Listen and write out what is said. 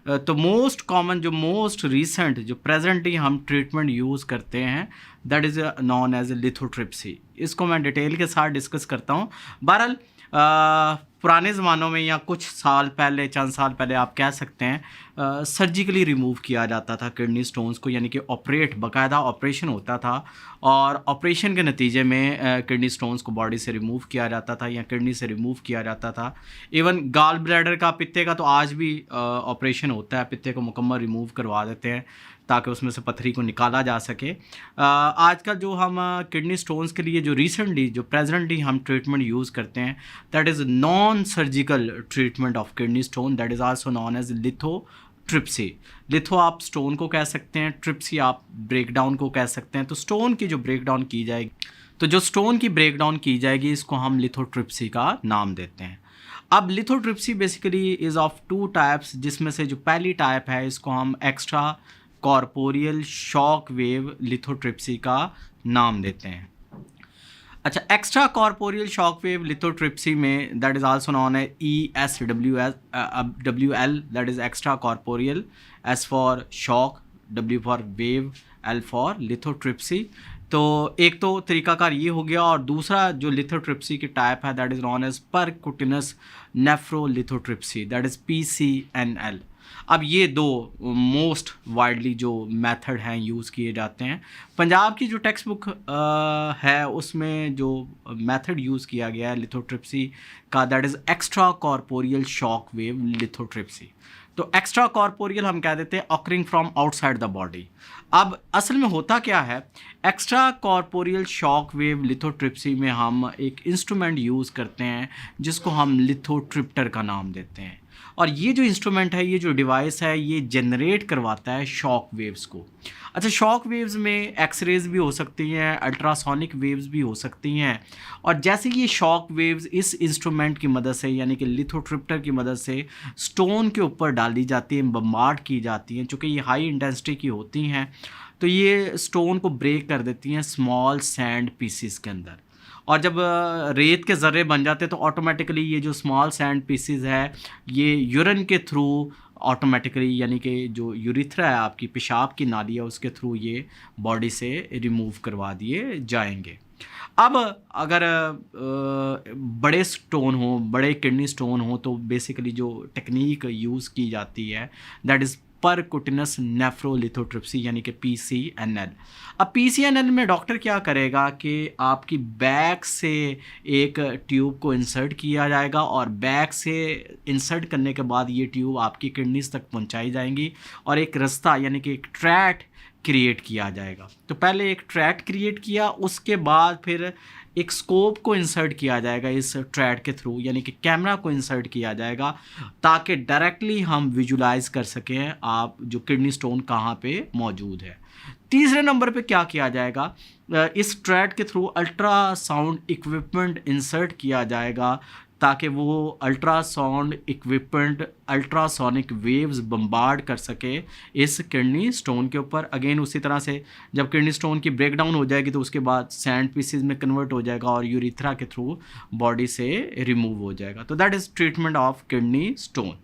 तो most common जो most recent जो प्रेजेंटली हम ट्रीटमेंट यूज़ करते हैं that is known as lithotripsy. इसको मैं डिटेल के साथ डिस्कस करता हूँ। बहरहाल पुराने ज़मानों में या कुछ साल पहले, चंद साल पहले आप कह सकते हैं सर्जिकली रिमूव किया जाता था किडनी स्टोन्स को, यानी कि बाकायदा ऑपरेशन होता था और ऑपरेशन के नतीजे में किडनी स्टोन्स को बॉडी से रिमूव किया जाता था या किडनी से रिमूव किया जाता था। इवन गाल ब्लैडर का, पित्ते का तो आज भी ऑपरेशन होता है, पित्ते को मुकम्मल रिमूव करवा देते हैं ताकि उसमें से पत्थरी को निकाला जा सके। आजकल जो हम किडनी स्टोन्स के लिए जो रिसेंटली जो प्रेजेंटली हम ट्रीटमेंट यूज़ करते हैं that is non surgical treatment of kidney stone, that is also known as lithotripsy. Litho आप स्टोन को कह सकते हैं, ट्रिप्सी आप ब्रेकडाउन को कह सकते हैं। तो स्टोन की जो ब्रेकडाउन की जाएगी, तो जो स्टोन की ब्रेकडाउन की जाएगी इसको हम लिथोट्रिप्सी का नाम देते हैं। अब lithotripsy basically is of two types, जिसमें से जो पहली टाइप है इसको हम extra corporeal shock wave lithotripsy का नाम देते हैं। अच्छा, extra corporeal shock wave lithotripsy में दैट इज़ आल्सो नॉन है ESWL, that is extra corporeal, S for shock, W for wave, L for lithotripsy. तो एक तो तरीकाकार ये हो गया, और दूसरा जो लिथोट्रिप्सी की टाइप है that is known as percutaneous nephrolithotripsy, that is PCNL। अब ये दो मोस्ट वाइडली जो मेथड हैं यूज़ किए जाते हैं। पंजाब की जो टेक्स्ट बुक है उसमें जो मेथड यूज़ किया गया है लिथोट्रिप्सी का that is extra corporeal shock wave lithotripsy. तो एक्स्ट्रा कॉर्पोरियल हम कह देते हैं occurring from outside the body. अब असल में होता क्या है, extra corporeal shock wave lithotripsy में हम एक इंस्ट्रूमेंट यूज़ करते हैं जिसको हम लिथोट्रिप्टर का नाम देते हैं, और ये जो इंस्ट्रूमेंट है, ये जो डिवाइस है, ये जनरेट करवाता है शॉक वेव्स को। अच्छा, शॉक वेव्स में एक्सरेज भी हो सकती हैं, अल्ट्रासोनिक वेव्स भी हो सकती हैं, और जैसे ये शॉक वेव्स इस इंस्ट्रूमेंट की मदद से यानी कि लिथोट्रिप्टर की मदद से स्टोन के ऊपर डाली जाती हैं, बम्बार्ड की जाती हैं, चूँकि ये हाई इंटेंसिटी की होती हैं तो ये स्टोन को ब्रेक कर देती हैं स्मॉल सैंड पीसीस के अंदर। और जब रेत के ज़र्रे बन जाते हैं तो ऑटोमेटिकली ये जो स्मॉल सैंड पीसीज है ये यूरिन के थ्रू ऑटोमेटिकली, यानी कि जो यूरिथ्रा है आपकी पेशाब की नाली है उसके थ्रू ये बॉडी से रिमूव करवा दिए जाएंगे। अब अगर बड़े स्टोन हो, बड़े किडनी स्टोन हो, तो बेसिकली जो टेक्निक यूज़ की जाती है दैट इज़ परक्यूटेनस नेफ्रोलिथोट्रिप्सी, यानी कि PCNL। अब PCNL में डॉक्टर क्या करेगा कि आपकी बैक से एक ट्यूब को इंसर्ट किया जाएगा, और बैक से इंसर्ट करने के बाद ये ट्यूब आपकी किडनीज तक पहुंचाई जाएंगी और एक रास्ता यानी कि एक ट्रैक क्रिएट किया जाएगा। तो पहले एक ट्रैक क्रिएट किया, उसके बाद फिर एक स्कोप को इंसर्ट किया जाएगा इस ट्रैक के थ्रू, यानी कि कैमरा को इंसर्ट किया जाएगा ताकि डायरेक्टली हम विजुलाइज कर सकें आप जो किडनी स्टोन कहाँ पे मौजूद है। तीसरे नंबर पे क्या किया जाएगा, इस ट्रैक के थ्रू अल्ट्रासाउंड इक्विपमेंट इंसर्ट किया जाएगा ताकि वो ultrasound equipment ultrasonic waves bombard कर सके इस किडनी स्टोन के ऊपर। अगेन उसी तरह से जब किडनी स्टोन की ब्रेकडाउन हो जाएगी तो उसके बाद सैंड पीसेस में कन्वर्ट हो जाएगा और यूरिथ्रा के थ्रू बॉडी से रिमूव हो जाएगा। तो that is treatment of kidney stone.